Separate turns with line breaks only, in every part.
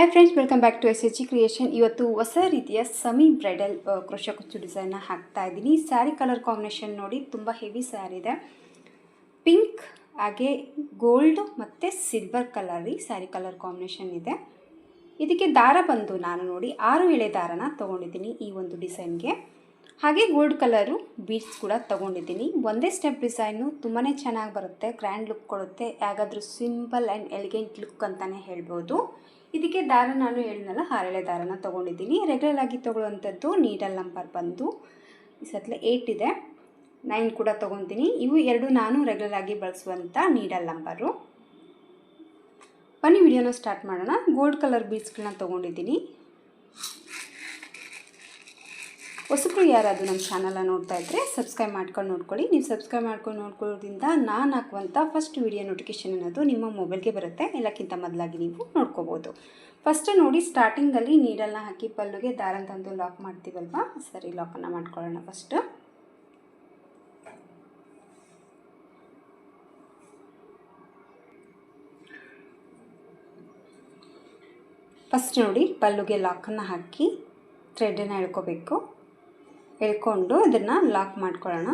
Hi friends, welcome back to SHG creation. ಇವತ್ತು ಹೊಸ ರೀತಿಯ ಸೆಮಿ ಬ್ರೈಡಲ್ ಕ್ರೋಶಾ ಕುಚ್ಚು ಡಿಸೈನ್ನ ಹಾಕ್ತಾ ಇದ್ದೀನಿ. ಸ್ಯಾರಿ ಕಲರ್ ಕಾಂಬಿನೇಷನ್ ನೋಡಿ, ತುಂಬ ಹೆವಿ ಸ್ಯಾರಿ ಇದೆ. ಪಿಂಕ್ ಹಾಗೆ ಗೋಲ್ಡ್ ಮತ್ತು silver colour sari colour combination ಇದೆ. ಇದಕ್ಕೆ ದಾರ ಬಂದು ನಾನು ನೋಡಿ 6 ಎಳೆ ದಾರನ ತೊಗೊಂಡಿದ್ದೀನಿ ಈ ಒಂದು ಡಿಸೈನ್ಗೆ. ಹಾಗೆ ಗೋಲ್ಡ್ ಕಲರು ಬೀಡ್ಸ್ ಕೂಡ ತೊಗೊಂಡಿದ್ದೀನಿ. ಒಂದೇ ಸ್ಟೆಪ್ ಡಿಸೈನು ತುಂಬಾ ಚೆನ್ನಾಗಿ ಬರುತ್ತೆ, ಗ್ರ್ಯಾಂಡ್ ಲುಕ್ ಕೊಡುತ್ತೆ. ಯಾಗಾದರೂ ಸಿಂಪಲ್ ಆ್ಯಂಡ್ ಎಲಿಗೆಂಟ್ ಲುಕ್ ಅಂತಲೇ ಹೇಳ್ಬೋದು. ಇದಕ್ಕೆ ದಾರ ನಾನು ಹೇಳಿದ್ನಲ್ಲ 6 ಎಳೆ ದಾರನ ತೊಗೊಂಡಿದ್ದೀನಿ. ರೆಗ್ಯುಲರ್ ಆಗಿ ತೊಗೊಳ್ಳುವಂಥದ್ದು ನೀಡಲ್ ನಂಬರ್ ಬಂದು ಈ ಸತ್ಲೆ 8 ಇದೆ, 9 ಕೂಡ ತೊಗೊತೀನಿ. ಇವು ಎರಡು ನಾನು ರೆಗ್ಯುಲರ್ ಆಗಿ ಬಳಸುವಂಥ ನೀಡಲ್ ನಂಬರು. ಬನ್ನಿ ವಿಡಿಯೋನ ಸ್ಟಾರ್ಟ್ ಮಾಡೋಣ. ಗೋಲ್ಡ್ ಕಲರ್ ಬೀಡ್ಸ್ಗಳನ್ನ ತೊಗೊಂಡಿದ್ದೀನಿ. ಹೊಸಬ್ರು ಯಾರಾದರೂ ನಮ್ಮ ಚಾನಲ್ನ ನೋಡ್ತಾ ಇದ್ದರೆ ಸಬ್ಸ್ಕ್ರೈಬ್ ಮಾಡ್ಕೊಂಡು ನೋಡ್ಕೊಳ್ಳಿ. ನೀವು ಸಬ್ಸ್ಕ್ರೈಬ್ ಮಾಡ್ಕೊಂಡು ನೋಡ್ಕೊಳ್ಳೋದ್ರಿಂದ ನಾನು ಹಾಕುವಂಥ ಫಸ್ಟ್ ವಿಡಿಯೋ ನೋಟಿಫಿಕೇಷನ್ ಅನ್ನೋದು ನಿಮ್ಮ ಮೊಬೈಲ್ಗೆ ಬರುತ್ತೆ. ಎಲ್ಲಕ್ಕಿಂತ ಮೊದಲಾಗಿ ನೀವು ನೋಡ್ಕೋಬೋದು. ಫಸ್ಟ್ ನೋಡಿ, ಸ್ಟಾರ್ಟಿಂಗಲ್ಲಿ ನೀಡಲ್ನ ಹಾಕಿ ಪಲ್ಲುಗೆ ದಾರ ತಂದು ಲಾಕ್ ಮಾಡ್ತೀವಲ್ವ, ಸರಿ ಲಾಕನ್ನು ಮಾಡ್ಕೊಳ್ಳೋಣ. ಫಸ್ಟ್ ನೋಡಿ, ಪಲ್ಲುಗೆ ಲಾಕನ್ನು ಹಾಕಿ ಥ್ರೆಡನ್ನು ಎಳ್ಕೋಬೇಕು. ಎಳ್ಕೊಂಡು ಅದನ್ನು ಲಾಕ್ ಮಾಡ್ಕೊಳ್ಳೋಣ.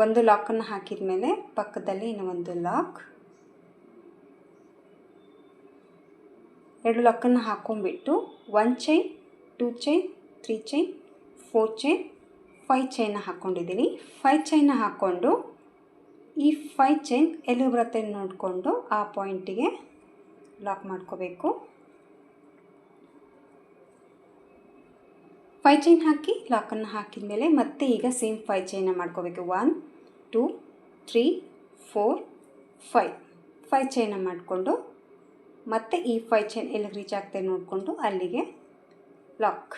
ಒಂದು ಲಾಕನ್ನು ಹಾಕಿದ ಮೇಲೆ ಪಕ್ಕದಲ್ಲಿ ಇನ್ನೂ ಒಂದು lock, 2 ಲಾಕನ್ನು ಹಾಕ್ಕೊಂಡ್ಬಿಟ್ಟು 1 chain, 2 chain, 3 chain, 4 chain, 5 ಚೈನ್ನ ಹಾಕ್ಕೊಂಡಿದ್ದೀನಿ. 5 ಚೈನ್ನ ಹಾಕ್ಕೊಂಡು ಈ 5 ಚೈನ್ ಎಲ್ಲಿ ಬರುತ್ತೆ ನೋಡಿಕೊಂಡು ಆ ಪಾಯಿಂಟಿಗೆ ಲಾಕ್ ಮಾಡ್ಕೋಬೇಕು. 5 ಚೈನ್ ಹಾಕಿ ಲಾಕನ್ನು ಹಾಕಿದ ಮೇಲೆ ಮತ್ತೆ ಈಗ ಸೇಮ್ 5 ಚೈನ್ನ ಮಾಡ್ಕೋಬೇಕು. 1 2 3 4 5 ಚೈನ್ನ ಮಾಡಿಕೊಂಡು ಮತ್ತೆ ಈ 5 ಚೈನ್ ಎಲ್ಲಿಗೆ ರೀಚ್ ಆಗ್ತದೆ ನೋಡಿಕೊಂಡು ಅಲ್ಲಿಗೆ ಲಾಕ್.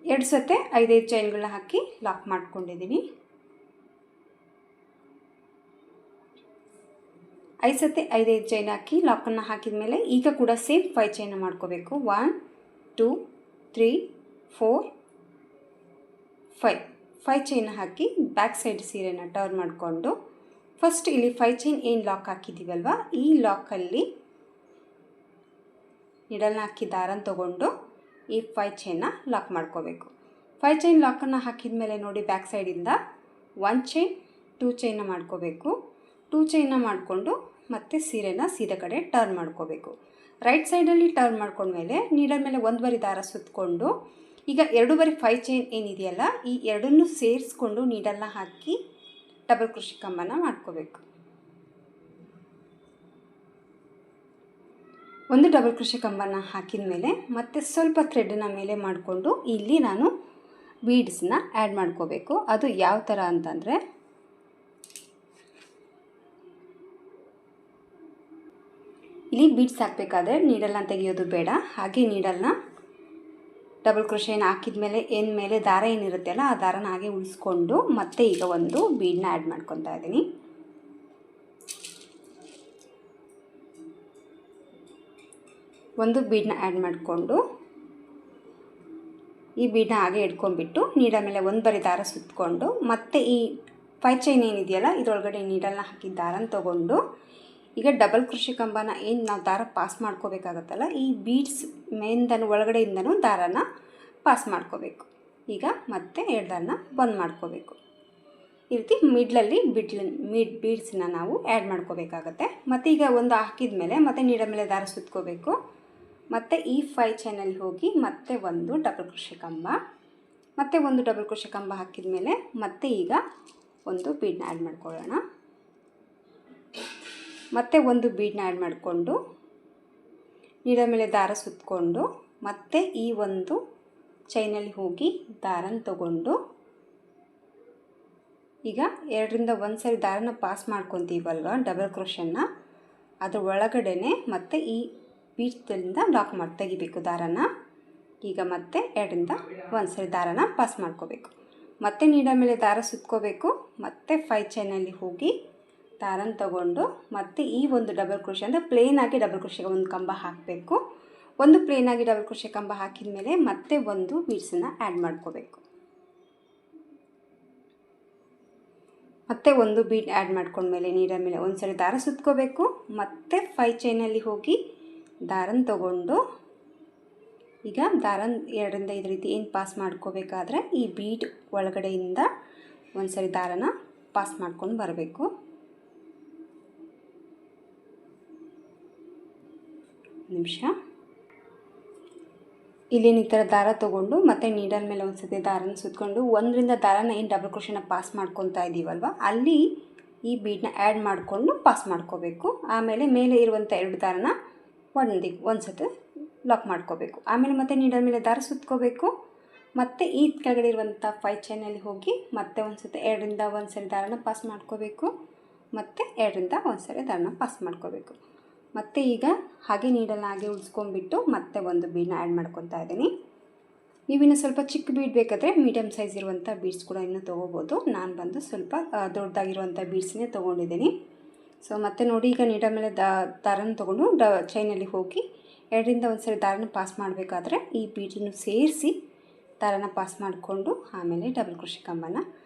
2 ಸತೆ 5 ಚೈನ್ಗಳನ್ನ ಹಾಕಿ ಲಾಕ್ ಮಾಡ್ಕೊಂಡಿದ್ದೀನಿ. 5 ಸತೆ 5 ಚೈನ್ ಹಾಕಿ ಲಾಕನ್ನು ಹಾಕಿದ ಮೇಲೆ ಈಗ ಕೂಡ ಸೇಮ್ 5 ಚೈನ್ನ ಮಾಡ್ಕೋಬೇಕು. 1 2 3 4 5 ಚೈನ್ ಹಾಕಿ ಬ್ಯಾಕ್ ಸೈಡ್ ಸೀರೆನ ಟರ್ನ್ ಮಾಡಿಕೊಂಡು ಫಸ್ಟ್ ಇಲ್ಲಿ 5 ಚೈನ್ ಏನು ಲಾಕ್ ಹಾಕಿದ್ದೀವಲ್ವ, ಈ ಲಾಕಲ್ಲಿ ನಿಡಲ್ನ ಹಾಕಿ ದಾರನ ತೊಗೊಂಡು ಈ 5 ಚೈನ್ನ ಲಾಕ್ ಮಾಡ್ಕೋಬೇಕು. 5 ಚೈನ್ ಲಾಕನ್ನು ಹಾಕಿದ ಮೇಲೆ ನೋಡಿ, ಬ್ಯಾಕ್ ಸೈಡಿಂದ 1 ಚೈನ್ 2 ಚೈನ್ನ ಮಾಡ್ಕೋಬೇಕು. 2 ಚೈನ್ನ ಮಾಡಿಕೊಂಡು ಮತ್ತೆ ಸೀರೆನ ಸೀದಾ ಕಡೆ ಟರ್ನ್ ಮಾಡ್ಕೋಬೇಕು. ರೈಟ್ ಸೈಡಲ್ಲಿ ಟರ್ನ್ ಮಾಡ್ಕೊಂಡ್ಮೇಲೆ ನೀಡಲ್ ಮೇಲೆ 1 ಬರಿ ದಾರ ಸುತ್ತಕೊಂಡು ಈಗ 2 ಬರಿ 5 ಚೈನ್ ಏನಿದೆಯಲ್ಲ, ಈ ಎರಡನ್ನೂ ಸೇರಿಸ್ಕೊಂಡು ನೀಡಲ್ನ ಹಾಕಿ ಡಬಲ್ ಕ್ರೋಶೆ ಕಂಬನ ಮಾಡ್ಕೋಬೇಕು. ಒಂದು ಡಬಲ್ ಕ್ರೋಶೆ ಕಂಬನ ಹಾಕಿದ ಮೇಲೆ ಮತ್ತೆ ಸ್ವಲ್ಪ ಥ್ರೆಡನ್ನ ಮೇಲೆ ಮಾಡಿಕೊಂಡು ಇಲ್ಲಿ ನಾನು ಬೀಡ್ಸ್ನ ಆ್ಯಡ್ ಮಾಡ್ಕೋಬೇಕು. ಅದು ಯಾವ ಥರ ಅಂತಂದರೆ, ಇಲ್ಲಿ ಬೀಡ್ಸ್ ಹಾಕಬೇಕಾದ್ರೆ ನೀಡಲ್ನ ತೆಗೆಯೋದು ಬೇಡ. ಹಾಗೆ ನೀಡಲ್ನ ಡಬಲ್ ಕ್ರೋಶೆನ ಹಾಕಿದ ಮೇಲೆ ಮೇಲೆ ದಾರ ಏನಿರುತ್ತೆ ಅಲ್ಲ, ಆ ದಾರನ ಹಾಗೆ ಉಳಿಸ್ಕೊಂಡು ಮತ್ತೆ ಈಗ ಒಂದು ಬೀಡನ್ನ ಆ್ಯಡ್ ಮಾಡ್ಕೊತಾ ಇದ್ದೀನಿ. ಒಂದು ಬೀಡನ್ನ ಆ್ಯಡ್ ಮಾಡಿಕೊಂಡು ಈ ಬೀಡನ್ನ ಹಾಗೆ ಇಟ್ಕೊಂಡ್ಬಿಟ್ಟು ನೀಡಲ್ ಮೇಲೆ 1 ಬರಿ ದಾರ ಸುತ್ತಕೊಂಡು ಮತ್ತೆ ಈ 5 ಚೈನ್ ಏನಿದೆಯಲ್ಲ ಇದರೊಳಗಡೆ ನೀಡಲ್ನ ಹಾಕಿ ದಾರನ ತೊಗೊಂಡು ಈಗ ಡಬಲ್ ಕ್ರೋಶೆ ಕಂಬನ ಏನು ನಾವು ದಾರ ಪಾಸ್ ಮಾಡ್ಕೋಬೇಕಾಗತ್ತಲ್ಲ, ಈ ಬೀಡ್ಸ್ ಒಳಗಡೆಯಿಂದನೂ ದಾರನ ಪಾಸ್ ಮಾಡ್ಕೋಬೇಕು. ಈಗ ಮತ್ತೆ 2 ದಾರನ ಬಂದ್ ಮಾಡ್ಕೋಬೇಕು. ಈ ರೀತಿ ಮಿಡ್ಲಲ್ಲಿ ಬೀಡ್ಸ್ನ ನಾವು ಆ್ಯಡ್ ಮಾಡ್ಕೋಬೇಕಾಗತ್ತೆ. ಮತ್ತು ಈಗ ಒಂದು ಹಾಕಿದ ಮೇಲೆ ಮತ್ತೆ ನೀಡಲ್ ಮೇಲೆ ದಾರ ಸುತ್ಕೋಬೇಕು. ಮತ್ತು ಈ 5 ಚೈನಲ್ಲಿ ಹೋಗಿ ಮತ್ತೆ ಒಂದು ಡಬಲ್ ಕ್ರೋಶೆ ಕಂಬ, ಮತ್ತೆ ಒಂದು ಡಬಲ್ ಕ್ರೋಶೆ ಕಂಬ ಹಾಕಿದ ಮೇಲೆ ಮತ್ತೆ ಈಗ ಒಂದು ಬೀಡನ್ನ ಆ್ಯಡ್ ಮಾಡ್ಕೊಳ್ಳೋಣ. ಮತ್ತೆ ಒಂದು ಬೀಡನ್ನ ಆ್ಯಡ್ ಮಾಡಿಕೊಂಡು ನೀಡಲ್ ಮೇಲೆ ದಾರ ಸುತ್ತಕೊಂಡು ಮತ್ತೆ ಈ ಒಂದು ಚೈನಲ್ಲಿ ಹೋಗಿ ದಾರನ ತಗೊಂಡು ಈಗ 2ರಿಂದ 1 ಸರಿ ದಾರನ ಪಾಸ್ ಮಾಡ್ಕೊತೀವಲ್ವ ಡಬಲ್ ಕ್ರೋಶನ್ನ, ಅದ್ರ ಒಳಗಡೆ ಮತ್ತೆ ಈ ಬೀಡ್ಸ್ದಿಂದ ಲಾಕ್ ತೆಗಿಬೇಕು ದಾರನ. ಈಗ ಮತ್ತೆ 2ರಿಂದ 1 ಸರಿ ದಾರನ ಪಾಸ್ ಮಾಡ್ಕೋಬೇಕು. ಮತ್ತೆ ನೀಡಲ್ ಮೇಲೆ ದಾರ ಸುತ್ಕೋಬೇಕು. ಮತ್ತೆ 5 ಚೈನಲ್ಲಿ ಹೋಗಿ ದಾರನ ತಗೊಂಡು ಮತ್ತೆ ಈ ಒಂದು ಡಬಲ್ ಕ್ರೋಶೆ ಅಂದರೆ ಪ್ಲೇನಾಗಿ ಡಬಲ್ ಕ್ರೋಶೆಗೆ ಒಂದು ಕಂಬ ಹಾಕಬೇಕು. ಒಂದು ಪ್ಲೇನಾಗಿ ಡಬಲ್ ಕ್ರೋಶೆ ಕಂಬ ಹಾಕಿದ ಮೇಲೆ ಮತ್ತೆ ಒಂದು ಬೀಡ್ಸನ್ನು ಆ್ಯಡ್ ಮಾಡ್ಕೋಬೇಕು. ಮತ್ತೆ ಒಂದು ಬೀಡ್ ಆ್ಯಡ್ ಮಾಡ್ಕೊಂಡ್ಮೇಲೆ ನೀಡಲ್ ಮೇಲೆ ಒಂದು ಸರಿ ದಾರ ಸುತ್ಕೋಬೇಕು. ಮತ್ತೆ 5 ಚೈನಲ್ಲಿ ಹೋಗಿ ದಾರನ ತಗೊಂಡು ಈಗ ದಾರನ 2ರಿಂದ 5 ರೀತಿ ಏನು ಪಾಸ್ ಮಾಡ್ಕೋಬೇಕಾದ್ರೆ ಈ ಬೀಡ್ ಒಳಗಡೆಯಿಂದ ಒಂದು ಸರಿ ದಾರನ ಪಾಸ್ ಮಾಡ್ಕೊಂಡು ಬರಬೇಕು. ನಿಮಿಷ ಇಲ್ಲಿ ಈ ಥರ ದಾರ ತೊಗೊಂಡು ಮತ್ತೆ ನೀಡಲ್ ಮೇಲೆ ಒಂದು ಸತಿ ದಾರನ ಸುತ್ಕೊಂಡು 1ರಿಂದ ದಾರನ ಏನು ಡಬಲ್ ಕ್ರೋಶೆನ ಪಾಸ್ ಮಾಡ್ಕೊತಾ ಇದ್ದೀವಲ್ವ ಅಲ್ಲಿ ಈ ಬೀಡನ್ನ ಆ್ಯಡ್ ಮಾಡಿಕೊಂಡು ಪಾಸ್ ಮಾಡ್ಕೋಬೇಕು. ಆಮೇಲೆ ಮೇಲೆ ಇರುವಂಥ 2 ದಾರನ ಒಂದು ಸತಿ ಲಾಕ್ ಮಾಡ್ಕೋಬೇಕು. ಆಮೇಲೆ ಮತ್ತೆ ನೀಡಲ್ ಮೇಲೆ ದಾರ ಸುತ್ಕೋಬೇಕು. ಮತ್ತು ಈ ಕೆಳಗಡೆ ಇರುವಂಥ 5 ಚೈನಲ್ಲಿ ಹೋಗಿ ಮತ್ತೆ ಒಂದು ಸತಿ 2ರಿಂದ 1 ಸರಿ ದಾರನ ಪಾಸ್ ಮಾಡ್ಕೋಬೇಕು. ಮತ್ತು 2ರಿಂದ 1 ಸರಿ ದಾರನ ಪಾಸ್ ಮಾಡ್ಕೋಬೇಕು. ಮತ್ತು ಈಗ ಹಾಗೆ ನೀಡಲ್ನ ಹಾಗೆ ಉಳಿಸ್ಕೊಂಡ್ಬಿಟ್ಟು ಮತ್ತೆ ಒಂದು ಬೀಡನ್ನ ಆ್ಯಡ್ ಮಾಡ್ಕೊತಾ ಇದ್ದೀನಿ. ನೀವಿನ್ನು ಸ್ವಲ್ಪ ಚಿಕ್ಕ ಬೀಡ್ ಬೇಕಾದರೆ ಮೀಡಿಯಮ್ ಸೈಜ್ ಇರುವಂಥ ಬೀಡ್ಸ್ ಕೂಡ ಇನ್ನೂ ತೊಗೋಬೋದು. ನಾನು ಬಂದು ಸ್ವಲ್ಪ ದೊಡ್ಡದಾಗಿರುವಂಥ ಬೀಡ್ಸನ್ನೇ ತೊಗೊಂಡಿದ್ದೀನಿ. ಸೊ ಮತ್ತೆ ನೋಡಿ ಈಗ ನೀಡಲ್ ಮೇಲೆ ದಾರನ ತೊಗೊಂಡು ಚೈನಲ್ಲಿ ಹೋಗಿ 2ರಿಂದ 1 ಸರಿ ದಾರನ ಪಾಸ್ ಮಾಡಬೇಕಾದ್ರೆ ಈ ಬೀಡನ್ನು ಸೇರಿಸಿ ದಾರನ ಪಾಸ್ ಮಾಡಿಕೊಂಡು ಆಮೇಲೆ ಡಬಲ್ ಕ್ರೋಶೆ ಕಂಬನ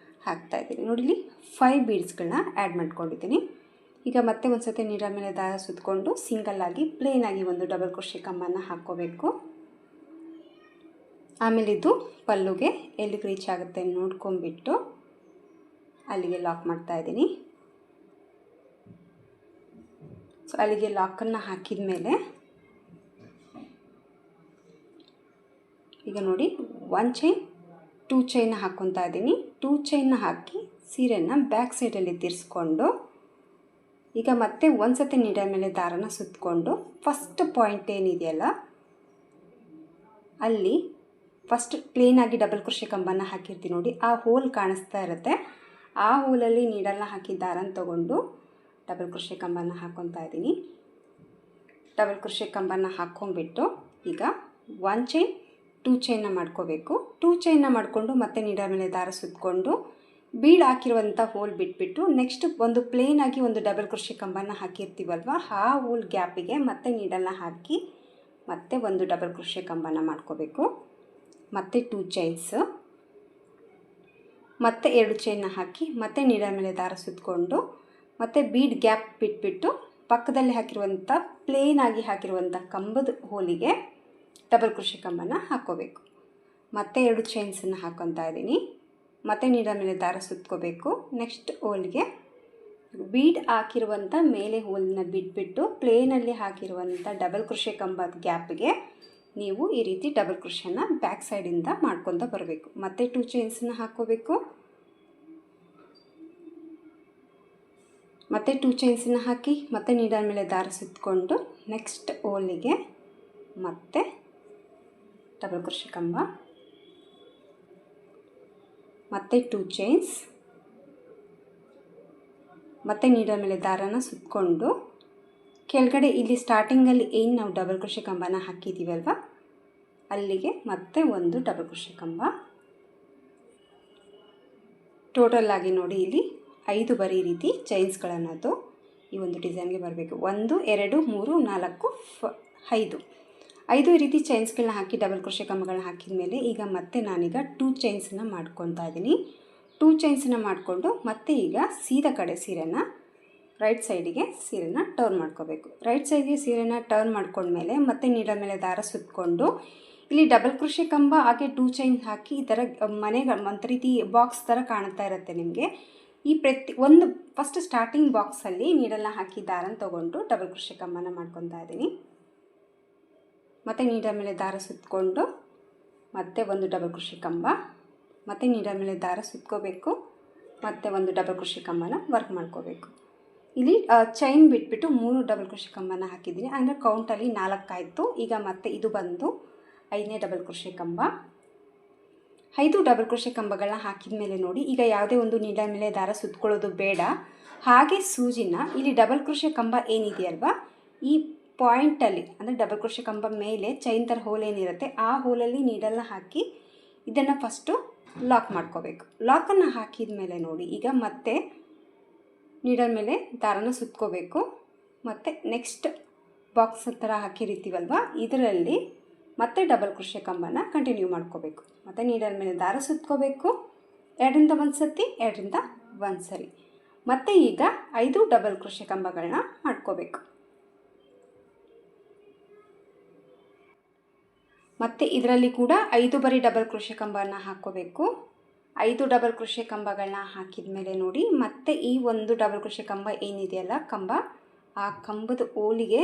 ಹಾಕ್ತಾಯಿದ್ದೀನಿ. ನೋಡಿ ಇಲ್ಲಿ 5 ಬೀಡ್ಸ್ಗಳನ್ನ ಆ್ಯಡ್ ಮಾಡ್ಕೊಂಡಿದ್ದೀನಿ. ಈಗ ಮತ್ತೆ ಒಂದು ಸತಿ ನೀಡಲ್ ಮೇಲೆ ದಾರ ಸುತ್ತಕೊಂಡು ಸಿಂಗಲ್ಲಾಗಿ ಪ್ಲೇನಾಗಿ ಒಂದು ಡಬಲ್ ಕ್ರೋಶೆ ಕಂಬನ ಹಾಕ್ಕೋಬೇಕು. ಆಮೇಲೆ ಇದು ಪಲ್ಲುಗೆ ಎಲ್ಲಿಗೆ ರೀಚ್ ಆಗುತ್ತೆ ನೋಡ್ಕೊಂಬಿಟ್ಟು ಅಲ್ಲಿಗೆ ಲಾಕ್ ಮಾಡ್ತಾಯಿದ್ದೀನಿ. ಸೊ ಅಲ್ಲಿಗೆ ಲಾಕನ್ನು ಹಾಕಿದ ಮೇಲೆ ಈಗ ನೋಡಿ 1 ಚೈನ್ 2 ಚೈನ್ನ ಹಾಕ್ಕೊತಾ ಇದ್ದೀನಿ. 2 ಚೈನ್ನ ಹಾಕಿ ಸೀರೆನ ಬ್ಯಾಕ್ ಸೈಡಲ್ಲಿ ತಿರ್ಸ್ಕೊಂಡು ಈಗ ಮತ್ತೆ ಒಂದು ಸತಿ ನೀಡಲ್ ಮೇಲೆ ದಾರನ ಸುತ್ತಕೊಂಡು ಫಸ್ಟ್ ಪಾಯಿಂಟ್ ಏನಿದೆಯಲ್ಲ ಅಲ್ಲಿ ಫಸ್ಟ್ ಪ್ಲೇನಾಗಿ ಡಬಲ್ ಕ್ರೋಶೆ ಕಂಬನ ಹಾಕಿರ್ತೀನಿ ನೋಡಿ, ಆ ಹೋಲ್ ಕಾಣಿಸ್ತಾ ಇರುತ್ತೆ. ಆ ಹೋಲಲ್ಲಿ ನೀಡಲ್ನ ಹಾಕಿ ದಾರನ ತೊಗೊಂಡು ಡಬಲ್ ಕ್ರೋಶೆ ಕಂಬನ ಹಾಕ್ಕೊತಾ ಇದ್ದೀನಿ. ಡಬಲ್ ಕ್ರೋಶೆ ಕಂಬನ ಹಾಕ್ಕೊಂಡ್ಬಿಟ್ಟು ಈಗ 1 ಚೈನ್ 2 ಚೈನ್ನ ಮಾಡ್ಕೋಬೇಕು. 2 ಚೈನ್ನ ಮಾಡಿಕೊಂಡು ಮತ್ತೆ ನೀಡಲ್ ಮೇಲೆ ದಾರ ಸುತ್ತಕೊಂಡು ಬೀಡ್ ಹಾಕಿರುವಂಥ ಹೋಲ್ ಬಿಟ್ಬಿಟ್ಟು ನೆಕ್ಸ್ಟ್ ಒಂದು ಪ್ಲೇನಾಗಿ ಒಂದು ಡಬಲ್ ಕ್ರೋಶೆ ಕಂಬನ ಹಾಕಿರ್ತೀವಲ್ವ ಆ ಹೋಲ್ ಗ್ಯಾಪಿಗೆ ಮತ್ತೆ ನೀಡಲ್ನ ಹಾಕಿ ಮತ್ತೆ ಒಂದು ಡಬಲ್ ಕ್ರೋಶೆ ಕಂಬನ ಮಾಡ್ಕೋಬೇಕು. ಮತ್ತೆ 2 ಚೈನ್ಸ್ ಮತ್ತೆ 2 ಚೈನ್ನ ಹಾಕಿ ಮತ್ತೆ ನೀಡಲ್ ಮೇಲೆ ದಾರ ಸುತ್ತಕೊಂಡು ಮತ್ತೆ ಬೀಡ್ ಗ್ಯಾಪ್ ಬಿಟ್ಬಿಟ್ಟು ಪಕ್ಕದಲ್ಲಿ ಹಾಕಿರುವಂಥ ಪ್ಲೇನಾಗಿ ಹಾಕಿರುವಂಥ ಕಂಬದ ಹೋಲಿಗೆ ಡಬಲ್ ಕ್ರೋಶೆ ಕಂಬನ ಹಾಕ್ಕೋಬೇಕು. ಮತ್ತೆ 2 ಚೈನ್ಸನ್ನು ಹಾಕ್ಕೊತಾ ಇದ್ದೀನಿ. ಮತ್ತೆ ನೀಡಲ್ ಮೇಲೆ ದಾರ ಸುತ್ಕೋಬೇಕು. ನೆಕ್ಸ್ಟ್ ಹೋಲ್ಗೆ ಬೀಡ್ ಹಾಕಿರುವಂಥ ಮೇಲೆ ಹೋಲನ್ನ ಬಿಟ್ಬಿಟ್ಟು ಪ್ಲೇನಲ್ಲಿ ಹಾಕಿರುವಂಥ ಡಬಲ್ ಕ್ರೋಶೆ ಕಂಬದ ಗ್ಯಾಪ್ಗೆ ನೀವು ಈ ರೀತಿ ಡಬಲ್ ಕ್ರೋಶೆನ ಬ್ಯಾಕ್ ಸೈಡಿಂದ ಮಾಡ್ಕೊತ ಬರಬೇಕು. ಮತ್ತೆ 2 ಚೈನ್ಸನ್ನ ಹಾಕ್ಕೋಬೇಕು. ಮತ್ತೆ 2 ಚೈನ್ಸನ್ನ ಹಾಕಿ ಮತ್ತೆ ನೀಡಲ್ ಮೇಲೆ ದಾರ ಸುತ್ತಕೊಂಡು ನೆಕ್ಸ್ಟ್ ಹೋಲಿಗೆ ಮತ್ತೆ ಡಬಲ್ ಕ್ರೋಶೆ ಕಂಬ ಮತ್ತೆ 2 ಚೈನ್ಸ್ ಮತ್ತೆ ನೀಡಲ್ ಮೇಲೆ ದಾರನ ಸುತ್ತಕೊಂಡು ಕೆಳಗಡೆ ಇಲ್ಲಿ ಸ್ಟಾರ್ಟಿಂಗಲ್ಲಿ ಏನು ನಾವು ಡಬಲ್ ಕ್ರೋಶೆ ಕಂಬನ ಹಾಕಿದ್ದೀವಲ್ವ ಅಲ್ಲಿಗೆ ಮತ್ತೆ ಒಂದು ಡಬಲ್ ಕ್ರೋಶೆ ಕಂಬ. ಟೋಟಲ್ ಆಗಿ ನೋಡಿ ಇಲ್ಲಿ 5 ಬರೀ ರೀತಿ ಚೈನ್ಸ್ಗಳನ್ನೋದು ಈ ಒಂದು ಡಿಸೈನ್ಗೆ ಬರಬೇಕು. 1 2 3 4 5 ರೀತಿ ಚೈನ್ಸ್ಗಳನ್ನ ಹಾಕಿ ಡಬಲ್ ಕ್ರೋಶೆ ಕಂಬಗಳನ್ನ ಹಾಕಿದ ಮೇಲೆ ಈಗ ಮತ್ತೆ ನಾನೀಗ 2 ಚೈನ್ಸನ್ನ ಮಾಡ್ಕೊತಾ ಇದ್ದೀನಿ. 2 ಚೈನ್ಸನ್ನ ಮಾಡಿಕೊಂಡು ಮತ್ತೆ ಈಗ ಸೀದಾ ಕಡೆ ಸೀರೆನ ರೈಟ್ ಸೈಡಿಗೆ ಸೀರೆನ ಟರ್ನ್ ಮಾಡ್ಕೋಬೇಕು. ರೈಟ್ ಸೈಡ್ಗೆ ಸೀರೆನ ಟರ್ನ್ ಮಾಡ್ಕೊಂಡ್ಮೇಲೆ ಮತ್ತೆ ನೀಡಲ್ ಮೇಲೆ ದಾರ ಸುತ್ತಕೊಂಡು ಇಲ್ಲಿ ಡಬಲ್ ಕ್ರೋಶೆ ಕಂಬ ಹಾಗೆ 2 ಚೈನ್ ಹಾಕಿ ಈ ಥರ ಮನೆಗಳು ಒಂದು ರೀತಿ ಬಾಕ್ಸ್ ಥರ ಕಾಣ್ತಾ ಇರುತ್ತೆ ನಿಮಗೆ. ಈ ಒಂದು ಫಸ್ಟ್ ಸ್ಟಾರ್ಟಿಂಗ್ ಬಾಕ್ಸಲ್ಲಿ ನೀಡಲ್ನ ಹಾಕಿ ದಾರನ ತೊಗೊಂಡು ಡಬಲ್ ಕ್ರೋಶೆ ಕಂಬನ ಮಾಡ್ಕೊತಾ ಇದ್ದೀನಿ. ಮತ್ತು ನೀಡಲ್ ಮೇಲೆ ದಾರ ಸುತ್ತಕೊಂಡು ಮತ್ತೆ ಒಂದು ಡಬಲ್ ಕ್ರೋಶೆ ಕಂಬ ಮತ್ತು ನೀಡಲ್ ಮೇಲೆ ದಾರ ಸುತ್ಕೋಬೇಕು. ಮತ್ತೆ ಒಂದು ಡಬಲ್ ಕ್ರೋಶೆ ಕಂಬನ ವರ್ಕ್ ಮಾಡ್ಕೋಬೇಕು. ಇಲ್ಲಿ ಚೈನ್ ಬಿಟ್ಬಿಟ್ಟು 3 ಡಬಲ್ ಕ್ರೋಶೆ ಕಂಬನ ಹಾಕಿದ್ದೀನಿ. ಅಂದರೆ ಕೌಂಟಲ್ಲಿ 4 ಆಯಿತು. ಈಗ ಮತ್ತೆ ಇದು ಬಂದು 5ನೇ ಡಬಲ್ ಕ್ರೋಶೆ ಕಂಬ. 5 ಡಬಲ್ ಕ್ರೋಶೆ ಕಂಬಗಳನ್ನ ಹಾಕಿದ ಮೇಲೆ ನೋಡಿ ಈಗ ಯಾವುದೇ ಒಂದು ನೀಡಲ್ ಮೇಲೆ ದಾರ ಸುತ್ಕೊಳ್ಳೋದು ಬೇಡ. ಹಾಗೆ ಸೂಜಿನ ಇಲ್ಲಿ ಡಬಲ್ ಕ್ರೋಶೆ ಕಂಬ ಏನಿದೆಯಲ್ವ ಈ ಪಾಯಿಂಟಲ್ಲಿ ಅಂದರೆ ಡಬಲ್ ಕ್ರೋಶೆ ಕಂಬ ಮೇಲೆ ಚೈನ್ ಥರ ಹೋಲ್ ಏನಿರುತ್ತೆ ಆ ಹೋಲಲ್ಲಿ ನೀಡಲ್ನ ಹಾಕಿ ಇದನ್ನು ಫಸ್ಟು ಲಾಕ್ ಮಾಡ್ಕೋಬೇಕು. ಲಾಕನ್ನು ಹಾಕಿದ ಮೇಲೆ ನೋಡಿ ಈಗ ಮತ್ತೆ ನೀಡಲ್ ಮೇಲೆ ದಾರನ ಸುತ್ಕೋಬೇಕು. ಮತ್ತು ನೆಕ್ಸ್ಟ್ ಬಾಕ್ಸ್ ಥರ ಹಾಕಿರ್ತೀವಲ್ವ ಇದರಲ್ಲಿ ಮತ್ತೆ ಡಬಲ್ ಕ್ರೋಶೆ ಕಂಬನ ಕಂಟಿನ್ಯೂ ಮಾಡ್ಕೋಬೇಕು. ಮತ್ತು ನೀಡಲ್ ಮೇಲೆ ದಾರ ಸುತ್ಕೋಬೇಕು. 2ರಿಂದ 1 ಸತಿ 2ರಿಂದ 1 ಸರಿ ಮತ್ತು ಈಗ 5 ಡಬಲ್ ಕ್ರೋಶೆ ಕಂಬಗಳನ್ನ ಮಾಡ್ಕೋಬೇಕು. ಮತ್ತು ಇದರಲ್ಲಿ ಕೂಡ 5 ಬರಿ ಡಬಲ್ ಕ್ರೋಶೆ ಕಂಬನ ಹಾಕ್ಕೋಬೇಕು. 5 ಡಬಲ್ ಕ್ರೋಶೆ ಕಂಬಗಳನ್ನ ಹಾಕಿದ ಮೇಲೆ ನೋಡಿ, ಮತ್ತೆ ಈ ಒಂದು ಡಬಲ್ ಕ್ರೋಶೆ ಕಂಬ ಏನಿದೆಯಲ್ಲ ಕಂಬ, ಆ ಕಂಬದ ಓಲಿಗೆ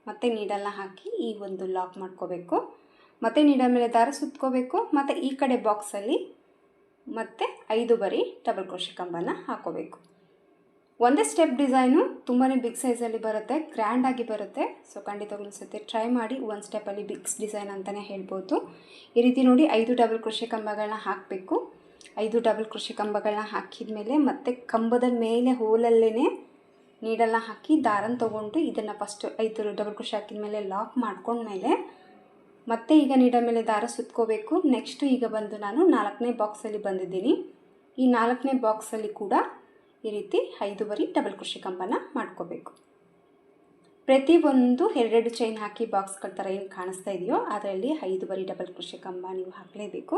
ಮತ್ತೆ ನೀಡಲ್ನ ಹಾಕಿ ಈ ಒಂದು ಲಾಕ್ ಮಾಡ್ಕೋಬೇಕು. ಮತ್ತು ನೀಡಲ್ ಮೇಲೆ ದಾರ ಸುತ್ಕೋಬೇಕು. ಮತ್ತು ಈ ಕಡೆ ಬಾಕ್ಸಲ್ಲಿ ಮತ್ತೆ 5 ಬರಿ ಡಬಲ್ ಕ್ರೋಶೆ ಕಂಬನ ಹಾಕೋಬೇಕು. ಒಂದೇ ಸ್ಟೆಪ್ ಡಿಸೈನು ತುಂಬಾ ಬಿಗ್ ಸೈಜಲ್ಲಿ ಬರುತ್ತೆ, ಗ್ರ್ಯಾಂಡಾಗಿ ಬರುತ್ತೆ. ಸೊ ಖಂಡಿತವಾಗ್ಲೂ ಸತಿ ಟ್ರೈ ಮಾಡಿ. ಒಂದು ಸ್ಟೆಪ್ಪಲ್ಲಿ ಬಿಗ್ ಡಿಸೈನ್ ಅಂತಲೇ ಹೇಳ್ಬೋದು. ಈ ರೀತಿ ನೋಡಿ 5 ಡಬಲ್ ಕ್ರೋಶೆ ಕಂಬಗಳನ್ನ ಹಾಕಬೇಕು. 5 ಡಬಲ್ ಕ್ರೋಶೆ ಕಂಬಗಳನ್ನ ಹಾಕಿದ ಮೇಲೆ ಮತ್ತೆ ಕಂಬದ ಮೇಲೆ ಹೋಲಲ್ಲೇ ನೀಡಲ್ನ ಹಾಕಿ ದಾರನ ತೊಗೊಂಡು ಇದನ್ನು ಫಸ್ಟ್ 5 ಡಬಲ್ ಕ್ರೋಶೆ ಹಾಕಿದ ಮೇಲೆ ಲಾಕ್ ಮಾಡ್ಕೊಂಡ್ಮೇಲೆ ಮತ್ತೆ ಈಗ ನೀಡಲ್ ಮೇಲೆ ದಾರ ಸುತ್ಕೋಬೇಕು. ನೆಕ್ಸ್ಟು ಈಗ ಬಂದು ನಾನು 4ನೇ ಬಾಕ್ಸಲ್ಲಿ ಬಂದಿದ್ದೀನಿ. ಈ 4ನೇ ಬಾಕ್ಸಲ್ಲಿ ಕೂಡ ಈ ರೀತಿ 5 ಬರಿ ಡಬಲ್ ಕ್ರೋಶೆ ಕಂಬನ ಮಾಡ್ಕೋಬೇಕು. ಪ್ರತಿಯೊಂದು 2 ಚೈನ್ ಹಾಕಿ ಬಾಕ್ಸ್ಗಳ ಥರ ಏನು ಕಾಣಿಸ್ತಾ ಇದೆಯೋ ಅದರಲ್ಲಿ 5 ಬರಿ ಡಬಲ್ ಕ್ರೋಶೆ ಕಂಬ ನೀವು ಹಾಕಲೇಬೇಕು.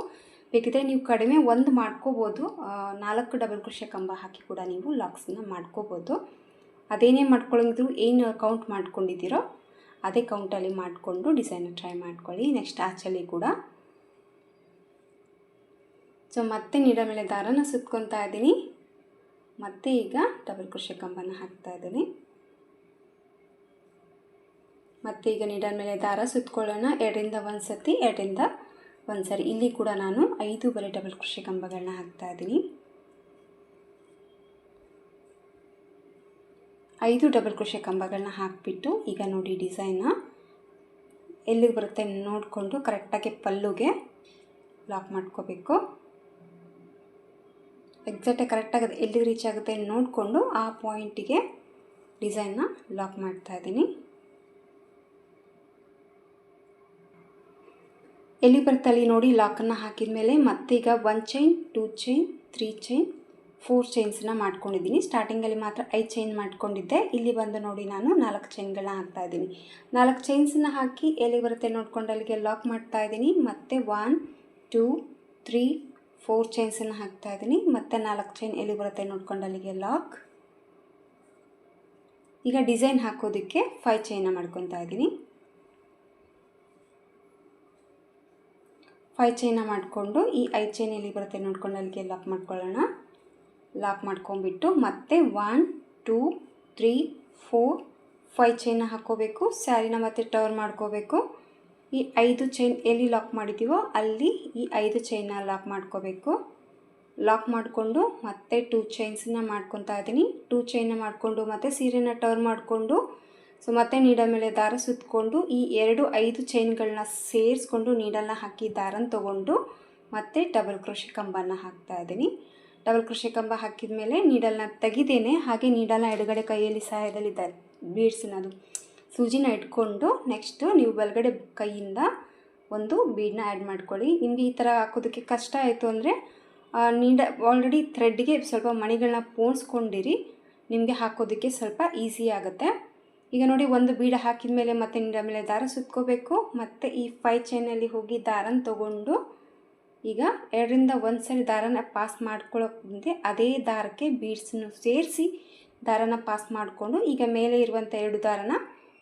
ಬೇಕಿದ್ರೆ ನೀವು ಕಡಿಮೆ ಒಂದು ಮಾಡ್ಕೋಬೋದು, 4 ಡಬಲ್ ಕ್ರೋಶೆ ಕಂಬ ಹಾಕಿ ಕೂಡ ನೀವು ಲಾಕ್ಸನ್ನ ಮಾಡ್ಕೋಬೋದು. ಅದೇನೇ ಮಾಡ್ಕೊಳ್ಳೋದು ಏನು ಕೌಂಟ್ ಮಾಡ್ಕೊಂಡಿದ್ದೀರೋ ಅದೇ ಕೌಂಟಲ್ಲಿ ಮಾಡಿಕೊಂಡು ಡಿಸೈನ ಟ್ರೈ ಮಾಡ್ಕೊಳ್ಳಿ. ನೆಕ್ಸ್ಟ್ ಆಚಲ್ಲಿ ಕೂಡ ಸೊ ಮತ್ತೆ ನೀಡಲ್ ಮೇಲೆ ದಾರನ ಸುತ್ಕೊತಾ ಇದ್ದೀನಿ. ಮತ್ತೆ ಈಗ ಡಬಲ್ ಕ್ರೋಶೆ ಕಂಬನ ಹಾಕ್ತಾ ಇದ್ದೀನಿ. ಮತ್ತು ಈಗ ನೀಡಲ್ ಮೇಲೆ ದಾರ ಸುತ್ಕೊಳ್ಳೋಣ. 2ರಿಂದ 1 ಸತಿ, 2ರಿಂದ 1 ಸರಿ. ಇಲ್ಲಿ ಕೂಡ ನಾನು 5 ಬರಿ ಡಬಲ್ ಕ್ರೋಶೆ ಕಂಬಗಳನ್ನ ಹಾಕ್ತಾ ಇದ್ದೀನಿ. 5 ಡಬಲ್ ಕ್ರೋಶೆ ಕಂಬಗಳನ್ನ ಹಾಕಿಬಿಟ್ಟು ಈಗ ನೋಡಿ ಡಿಸೈನ್ನ ಎಲ್ಲಿಗೆ ಬರುತ್ತೆ ನೋಡಿಕೊಂಡು ಕರೆಕ್ಟಾಗಿ ಪಲ್ಲುಗೆ ಲಾಕ್ ಮಾಡ್ಕೋಬೇಕು. ಎಕ್ಸಾಕ್ಟಾಗಿ ಕರೆಕ್ಟಾಗಿ ಎಲ್ಲಿಗೆ ರೀಚ್ ಆಗುತ್ತೆ ನೋಡಿಕೊಂಡು ಆ ಪಾಯಿಂಟಿಗೆ ಡಿಸೈನ್ನ ಲಾಕ್ ಮಾಡ್ತಾ ಇದ್ದೀನಿ. ಎಲ್ಲಿ ಬರ್ತಲ್ಲಿ ನೋಡಿ ಲಾಕನ್ನು ಹಾಕಿದ ಮೇಲೆ ಮತ್ತೀಗ 1 ಚೈನ್, 2 ಚೈನ್, 3 ಚೈನ್, 4 ಚೈನ್ಸನ್ನ ಮಾಡ್ಕೊಂಡಿದ್ದೀನಿ. ಸ್ಟಾರ್ಟಿಂಗಲ್ಲಿ ಮಾತ್ರ 5 ಚೈನ್ ಮಾಡ್ಕೊಂಡಿದ್ದೆ. ಇಲ್ಲಿ ಬಂದು ನೋಡಿ ನಾನು 4 ಚೈನ್ಗಳನ್ನ ಹಾಕ್ತಾ ಇದ್ದೀನಿ. 4 ಚೈನ್ಸನ್ನ ಹಾಕಿ ಎಲ್ಲಿ ಬರುತ್ತೆ ನೋಡ್ಕೊಂಡು ಅಲ್ಲಿಗೆ ಲಾಕ್ ಮಾಡ್ತಾ ಇದ್ದೀನಿ. ಮತ್ತು 1, 2, 3, 4 ಚೈನ್ಸನ್ನು ಹಾಕ್ತಾ ಇದ್ದೀನಿ. ಮತ್ತು 4 ಚೈನ್ ಎಲ್ಲಿ ಬರುತ್ತೆ ನೋಡ್ಕೊಂಡು ಅಲ್ಲಿಗೆ ಲಾಕ್. ಈಗ ಡಿಸೈನ್ ಹಾಕೋದಕ್ಕೆ 5 ಚೈನ್ನ ಮಾಡ್ಕೊತಾ ಇದ್ದೀನಿ. 5 ಚೈನ್ನ ಮಾಡಿಕೊಂಡು ಈ 5 ಚೈನ್ ಎಲ್ಲಿ ಬರುತ್ತೆ ನೋಡ್ಕೊಂಡು ಅಲ್ಲಿಗೆ ಲಾಕ್ ಮಾಡ್ಕೊಳ್ಳೋಣ. ಲಾಕ್ ಮಾಡ್ಕೊಂಡ್ಬಿಟ್ಟು ಮತ್ತೆ 1, 2, 3, 4, 5 ಚೈನ್ನ ಹಾಕ್ಕೋಬೇಕು. ಸ್ಯಾರಿನ ಮತ್ತೆ ಟರ್ನ್ ಮಾಡ್ಕೋಬೇಕು. ಈ 5 ಚೈನ್ ಎಲ್ಲಿ ಲಾಕ್ ಮಾಡಿದ್ದೀವೋ ಅಲ್ಲಿ ಈ 5 ಚೈನ್ನ ಲಾಕ್ ಮಾಡ್ಕೋಬೇಕು. ಲಾಕ್ ಮಾಡಿಕೊಂಡು ಮತ್ತೆ 2 ಚೈನ್ಸನ್ನ ಮಾಡ್ಕೊತಾ ಇದ್ದೀನಿ. 2 ಚೈನ್ನ ಮಾಡಿಕೊಂಡು ಮತ್ತೆ ಸೀರೆನ ಟರ್ನ್ ಮಾಡಿಕೊಂಡು ಸೊ ಮತ್ತೆ ನೀಡಲ್ ಮೇಲೆ ದಾರ ಸುತ್ತಕೊಂಡು ಈ 5 ಚೈನ್ಗಳನ್ನ ಸೇರಿಸ್ಕೊಂಡು ನೀಡಲ್ನ ಹಾಕಿ ದಾರನ ತೊಗೊಂಡು ಮತ್ತೆ ಡಬಲ್ ಕ್ರೋಶೆ ಕಂಬನ ಹಾಕ್ತಾ ಇದ್ದೀನಿ. ಡಬಲ್ ಕ್ರೋಶೆ ಕಂಬ ಹಾಕಿದ ಮೇಲೆ ನೀಡಲ್ನ ತೆಗಿದೇನೆ ಹಾಗೆ ನೀಡಲ್ನ ಎಡಗಡೆ ಕೈಯಲ್ಲಿ ಸಹಾಯದಲ್ಲಿ ಬೀಡ್ಸಿನದು ಸೂಜಿನ ಇಟ್ಕೊಂಡು ನೆಕ್ಸ್ಟು ನೀವು ಬಲಗಡೆ ಕೈಯಿಂದ ಒಂದು ಬೀಡನ್ನ ಆ್ಯಡ್ ಮಾಡ್ಕೊಳ್ಳಿ. ನಿಮಗೆ ಈ ಥರ ಹಾಕೋದಕ್ಕೆ ಕಷ್ಟ ಆಯಿತು ಅಂದರೆ ಆಲ್ರೆಡಿ ಥ್ರೆಡ್ಗೆ ಸ್ವಲ್ಪ ಮಣಿಗಳನ್ನ ಪೋಣಿಸ್ಕೊಂಡಿರಿ, ನಿಮಗೆ ಹಾಕೋದಕ್ಕೆ ಸ್ವಲ್ಪ ಈಸಿ ಆಗುತ್ತೆ. ಈಗ ನೋಡಿ ಒಂದು ಬೀಡ ಹಾಕಿದ ಮೇಲೆ ಮತ್ತೆ ನೀಡಲ್ ಮೇಲೆ ದಾರ ಸುತ್ಕೋಬೇಕು. ಮತ್ತು ಈ 5 ಚೈನಲ್ಲಿ ಹೋಗಿ ದಾರನ ತೊಗೊಂಡು ಈಗ 2ರಿಂದ 1 ಸರಿ ದಾರನ ಪಾಸ್ ಮಾಡ್ಕೊಳ್ಳೋಕೆ ಮುಂದೆ ಅದೇ ದಾರಕ್ಕೆ ಬೀಡ್ಸನ್ನು ಸೇರಿಸಿ ದಾರನ ಪಾಸ್ ಮಾಡಿಕೊಂಡು ಈಗ ಮೇಲೆ ಇರುವಂಥ 2 ದಾರನ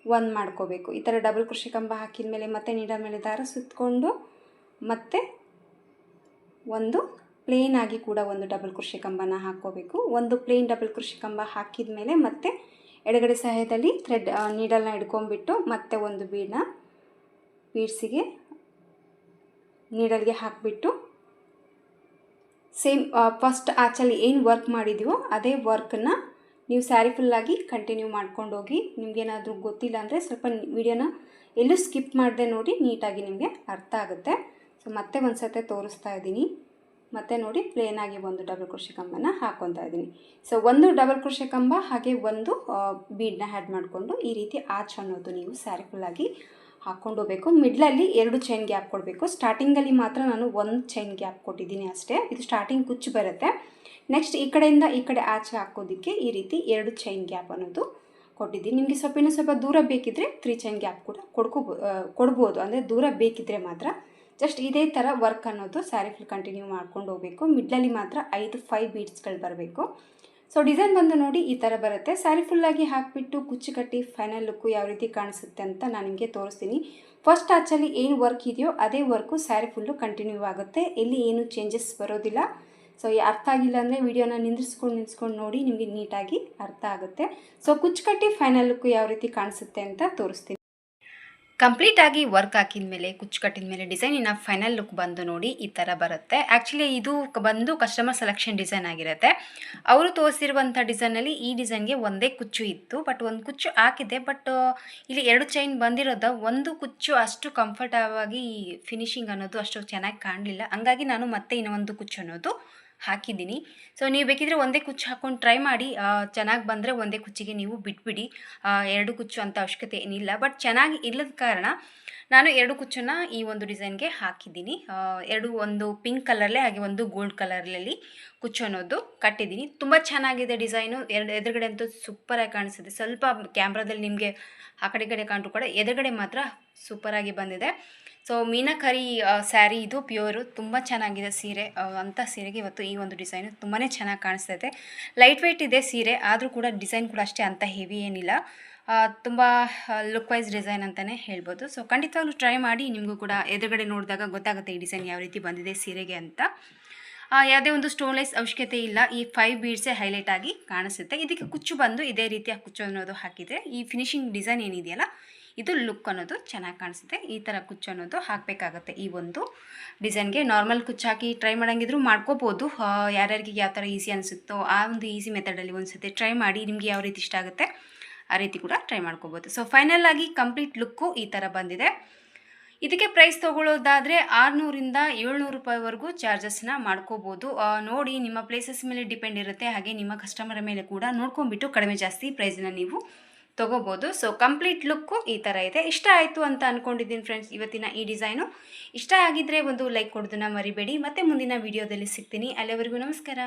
1 ಮಾಡ್ಕೋಬೇಕು. ಈ ಥರ ಡಬಲ್ ಕ್ರೋಶೆ ಕಂಬ ಹಾಕಿದ ಮೇಲೆ ಮತ್ತೆ ನೀಡಲ್ ಮೇಲೆ ದಾರ ಸುತ್ತಕೊಂಡು ಮತ್ತೆ ಒಂದು ಪ್ಲೇನ್ ಆಗಿ ಕೂಡ ಒಂದು ಡಬಲ್ ಕ್ರೋಶೆ ಕಂಬನ ಹಾಕ್ಕೋಬೇಕು. ಒಂದು ಪ್ಲೇನ್ ಡಬಲ್ ಕ್ರೋಶೆ ಕಂಬ ಹಾಕಿದ ಮೇಲೆ ಮತ್ತೆ ಎಡಗಡೆ ಸಹಾಯದಲ್ಲಿ ಥ್ರೆಡ್ ನೀಡಲ್ನ ಹಿಡ್ಕೊಂಡ್ಬಿಟ್ಟು ಮತ್ತೆ ಒಂದು ಬೀಡ್ಸಿಗೆ ನೀಡಲ್ಗೆ ಹಾಕಿಬಿಟ್ಟು ಸೇಮ್ ಫಸ್ಟ್ ಆಚಲ್ಲಿ ಏನು ವರ್ಕ್ ಮಾಡಿದ್ದೀವೋ ಅದೇ ವರ್ಕನ್ನು ನೀವು ಸ್ಯಾರಿ ಫುಲ್ಲಾಗಿ ಕಂಟಿನ್ಯೂ ಮಾಡ್ಕೊಂಡು ಹೋಗಿ. ನಿಮಗೇನಾದರೂ ಗೊತ್ತಿಲ್ಲ ಅಂದರೆ ಸ್ವಲ್ಪ ವಿಡಿಯೋನ ಎಲ್ಲೂ ಸ್ಕಿಪ್ ಮಾಡದೆ ನೋಡಿ, ನೀಟಾಗಿ ನಿಮಗೆ ಅರ್ಥ ಆಗುತ್ತೆ. ಸೊ ಮತ್ತೆ ಒಂದು ಸತಿ ತೋರಿಸ್ತಾ ಇದ್ದೀನಿ. ಮತ್ತು ನೋಡಿ ಪ್ಲೇನಾಗಿ ಒಂದು ಡಬಲ್ ಕ್ರೋಶೆ ಕಂಬನ ಹಾಕ್ಕೊತಾ ಇದ್ದೀನಿ. ಸೊ ಒಂದು ಡಬಲ್ ಕ್ರೋಶೆ ಕಂಬ ಹಾಗೆ ಒಂದು ಬೀಡನ್ನ ಆ್ಯಡ್ ಮಾಡಿಕೊಂಡು ಈ ರೀತಿ ಆಚ್ ಅನ್ನೋದು ನೀವು ಸ್ಯಾರಿ ಫುಲ್ಲಾಗಿ ಹಾಕ್ಕೊಂಡು ಹೋಗಬೇಕು. ಮಿಡ್ಲಲ್ಲಿ 2 ಚೈನ್ ಗ್ಯಾಪ್ ಕೊಡಬೇಕು. ಸ್ಟಾರ್ಟಿಂಗಲ್ಲಿ ಮಾತ್ರ ನಾನು 1 ಚೈನ್ ಗ್ಯಾಪ್ ಕೊಟ್ಟಿದ್ದೀನಿ ಅಷ್ಟೇ. ಇದು ಸ್ಟಾರ್ಟಿಂಗ್ ಕುಚ್ಚು ಬರುತ್ತೆ. ನೆಕ್ಸ್ಟ್ ಈ ಕಡೆಯಿಂದ ಈ ಕಡೆ ಆಚೆ ಹಾಕೋದಕ್ಕೆ ಈ ರೀತಿ 2 ಚೈನ್ ಗ್ಯಾಪ್ ಅನ್ನೋದು ಕೊಟ್ಟಿದ್ದೀನಿ. ನಿಮಗೆ ಸ್ವಲ್ಪ ದೂರ ಬೇಕಿದ್ದರೆ 3 ಚೈನ್ ಗ್ಯಾಪ್ ಕೂಡ ಕೊಡ್ಬೋದು. ಅಂದರೆ ದೂರ ಬೇಕಿದ್ದರೆ ಮಾತ್ರ. ಜಸ್ಟ್ ಇದೇ ಥರ ವರ್ಕ್ ಅನ್ನೋದು ಸ್ಯಾರಿ ಫುಲ್ ಕಂಟಿನ್ಯೂ ಮಾಡ್ಕೊಂಡು ಹೋಗಬೇಕು. ಮಿಡ್ಲಲ್ಲಿ ಮಾತ್ರ 5 ಬೀಡ್ಸ್ಗಳು ಬರಬೇಕು. ಸೊ ಡಿಸೈನ್ ಬಂದು ನೋಡಿ ಈ ಥರ ಬರುತ್ತೆ. ಸ್ಯಾರಿ ಫುಲ್ಲಾಗಿ ಹಾಕಿಬಿಟ್ಟು ಕುಚ್ಚು ಕಟ್ಟಿ ಫೈನಲ್ ಲುಕ್ಕು ಯಾವ ರೀತಿ ಕಾಣಿಸುತ್ತೆ ಅಂತ ನಾನು ನಿಮಗೆ ತೋರಿಸ್ತೀನಿ. ಫಸ್ಟ್ ಆಚಲ್ಲಿ ಏನು ವರ್ಕ್ ಇದೆಯೋ ಅದೇ ವರ್ಕು ಸ್ಯಾರಿ ಫುಲ್ಲು ಕಂಟಿನ್ಯೂ ಆಗುತ್ತೆ, ಎಲ್ಲಿ ಏನು ಚೇಂಜಸ್ ಬರೋದಿಲ್ಲ. ಸೊ ಅರ್ಥ ಆಗಿಲ್ಲ ಅಂದರೆ ವಿಡಿಯೋನ ನಿಂದಿಸ್ಕೊಂಡು ನೋಡಿ, ನಿಮಗೆ ನೀಟಾಗಿ ಅರ್ಥ ಆಗುತ್ತೆ. ಸೊ ಕುಚ್ಚು ಕಟ್ಟಿ ಫೈನಲ್ ಲುಕ್ಕು ಯಾವ ರೀತಿ ಕಾಣಿಸುತ್ತೆ ಅಂತ ತೋರಿಸ್ತೀನಿ. ಕಂಪ್ಲೀಟಾಗಿ ವರ್ಕ್ ಹಾಕಿದ ಮೇಲೆ ಕುಚ್ಚು ಕಟ್ಟಿದ ಮೇಲೆ ಡಿಸೈನಿನ ಫೈನಲ್ ಲುಕ್ ಬಂದು ನೋಡಿ ಈ ಥರ ಬರುತ್ತೆ. ಆ್ಯಕ್ಚುಲಿ ಇದು ಬಂದು ಕಸ್ಟಮರ್ ಸೆಲೆಕ್ಷನ್ ಡಿಸೈನ್ ಆಗಿರುತ್ತೆ. ಅವರು ತೋರಿಸಿರುವಂಥ ಡಿಸೈನಲ್ಲಿ ಈ ಡಿಸೈನ್ಗೆ ಒಂದೇ ಕುಚ್ಚು ಇತ್ತು, ಬಟ್ ಒಂದು ಕುಚ್ಚು ಹಾಕಿದೆ. ಬಟ್ ಇಲ್ಲಿ 2 ಚೈನ್ ಬಂದಿರೋದು, ಒಂದು ಕುಚ್ಚು ಅಷ್ಟು ಕಂಫರ್ಟಬಾಗಿ ಫಿನಿಶಿಂಗ್ ಅನ್ನೋದು ಅಷ್ಟು ಚೆನ್ನಾಗಿ ಕಾಣಲಿಲ್ಲ. ಹಂಗಾಗಿ ನಾನು ಮತ್ತೆ ಇನ್ನೊಂದು ಕುಚ್ಚು ಅನ್ನೋದು ಹಾಕಿದ್ದೀನಿ. ಸೊ ನೀವು ಬೇಕಿದ್ರೆ ಒಂದೇ ಕುಚ್ಚು ಹಾಕ್ಕೊಂಡು ಟ್ರೈ ಮಾಡಿ, ಚೆನ್ನಾಗಿ ಬಂದರೆ ಒಂದೇ ಕುಚ್ಚಿಗೆ ನೀವು ಬಿಟ್ಬಿಡಿ. 2 ಕುಚ್ಚು ಅಂತ ಅವಶ್ಯಕತೆ ಏನಿಲ್ಲ. ಬಟ್ ಚೆನ್ನಾಗಿ ಇಲ್ಲದ ಕಾರಣ ನಾನು 2 ಕುಚ್ಚನ್ನು ಈ ಒಂದು ಡಿಸೈನ್ಗೆ ಹಾಕಿದ್ದೀನಿ. ಒಂದು ಪಿಂಕ್ ಕಲರ್ಲೆ ಹಾಗೆ ಒಂದು ಗೋಲ್ಡ್ ಕಲರ್ಲಲ್ಲಿ ಕುಚ್ಚು ಅನ್ನೋದು ಕಟ್ಟಿದ್ದೀನಿ. ತುಂಬ ಚೆನ್ನಾಗಿದೆ ಡಿಸೈನು. ಎದುರುಗಡೆ ಅಂತೂ ಸೂಪರಾಗಿ ಕಾಣಿಸುತ್ತೆ. ಸ್ವಲ್ಪ ಕ್ಯಾಮ್ರಾದಲ್ಲಿ ನಿಮಗೆ ಆ ಕಡೆ ಕಾಣ್ರೂ ಕೂಡ ಎದುರುಗಡೆ ಮಾತ್ರ ಸೂಪರಾಗಿ ಬಂದಿದೆ. ಸೊ ಮೀನಾಕರಿ ಸ್ಯಾರಿ ಇದು ಪ್ಯೂರು, ತುಂಬ ಚೆನ್ನಾಗಿದೆ ಸೀರೆ. ಅಂಥ ಸೀರೆಗೆ ಇವತ್ತು ಈ ಒಂದು ಡಿಸೈನು ತುಂಬಾ ಚೆನ್ನಾಗಿ ಕಾಣಿಸ್ತೈತೆ. ಲೈಟ್ ವೆಯ್ಟ್ ಇದೆ ಸೀರೆ, ಆದರೂ ಕೂಡ ಡಿಸೈನ್ ಕೂಡ ಅಷ್ಟೇ ಅಂಥ ಹೆವಿ ಏನಿಲ್ಲ. ತುಂಬ ಲುಕ್ ವೈಸ್ ಡಿಸೈನ್ ಅಂತಲೇ ಹೇಳ್ಬೋದು. ಸೊ ಖಂಡಿತವಾಗ್ಲೂ ಟ್ರೈ ಮಾಡಿ, ನಿಮಗೂ ಕೂಡ ಎದುರುಗಡೆ ನೋಡಿದಾಗ ಗೊತ್ತಾಗುತ್ತೆ ಈ ಡಿಸೈನ್ ಯಾವ ರೀತಿ ಬಂದಿದೆ ಸೀರೆಗೆ ಅಂತ. ಯಾವುದೇ ಒಂದು ಸ್ಟೋನ್ಲೆಸ್ ಅವಶ್ಯಕತೆ ಇಲ್ಲ, ಈ 5 ಬೀಡ್ಸೇ ಹೈಲೈಟ್ ಆಗಿ ಕಾಣಿಸುತ್ತೆ. ಇದಕ್ಕೆ ಕುಚ್ಚು ಬಂದು ಇದೇ ರೀತಿಯ ಕುಚ್ಚು ಅನ್ನೋದು ಹಾಕಿದರೆ ಈ ಫಿನಿಶಿಂಗ್ ಡಿಸೈನ್ ಏನಿದೆಯಲ್ಲ ಇದು ಲುಕ್ ಅನ್ನೋದು ಚೆನ್ನಾಗಿ ಕಾಣಿಸುತ್ತೆ. ಈ ಥರ ಕುಚ್ಚು ಅನ್ನೋದು ಹಾಕಬೇಕಾಗತ್ತೆ ಈ ಒಂದು ಡಿಸೈನ್ಗೆ. ನಾರ್ಮಲ್ ಕುಚ್ಚು ಹಾಕಿ ಟ್ರೈ ಮಾಡೋಂಗಿದ್ರು ಮಾಡ್ಕೋಬೋದು. ಯಾರ್ಯಾರಿಗೆ ಯಾವ ಥರ ಈಸಿ ಅನಿಸುತ್ತೋ ಆ ಒಂದು ಈಸಿ ಮೆಥಡಲ್ಲಿ ಒಂದು ಸತಿ ಟ್ರೈ ಮಾಡಿ, ನಿಮಗೆ ಯಾವ ರೀತಿ ಇಷ್ಟ ಆಗುತ್ತೆ ಆ ರೀತಿ ಕೂಡ ಟ್ರೈ ಮಾಡ್ಕೋಬೋದು. ಸೊ ಫೈನಲ್ ಆಗಿ ಕಂಪ್ಲೀಟ್ ಲುಕ್ಕು ಈ ಥರ ಬಂದಿದೆ. ಇದಕ್ಕೆ ಪ್ರೈಸ್ ತೊಗೊಳ್ಳೋದಾದರೆ 600ರಿಂದ 700 ರೂಪಾಯಿವರೆಗೂ ಚಾರ್ಜಸ್ನ ಮಾಡ್ಕೋಬೋದು. ನೋಡಿ, ನಿಮ್ಮ ಪ್ಲೇಸಸ್ ಮೇಲೆ ಡಿಪೆಂಡ್ ಇರುತ್ತೆ, ಹಾಗೆ ನಿಮ್ಮ ಕಸ್ಟಮರ್ ಮೇಲೆ ಕೂಡ ನೋಡ್ಕೊಂಬಿಟ್ಟು ಕಡಿಮೆ ಜಾಸ್ತಿ ಪ್ರೈಸನ್ನ ನೀವು ತೊಗೋಬೋದು. ಸೊ ಕಂಪ್ಲೀಟ್ ಲುಕ್ಕು ಈ ಥರ ಇದೆ. ಇಷ್ಟ ಆಯಿತು ಅಂತ ಅಂದ್ಕೊಂಡಿದ್ದೀನಿ ಫ್ರೆಂಡ್ಸ್ ಇವತ್ತಿನ ಈ ಡಿಸೈನು. ಇಷ್ಟ ಆಗಿದ್ದರೆ ಒಂದು ಲೈಕ್ ಕೊಡೋದನ್ನು ಮರಿಬೇಡಿ. ಮತ್ತೆ ಮುಂದಿನ ವಿಡಿಯೋದಲ್ಲಿ ಸಿಗ್ತೀನಿ. ಅಲ್ಲಿವರೆಗೂ ನಮಸ್ಕಾರ.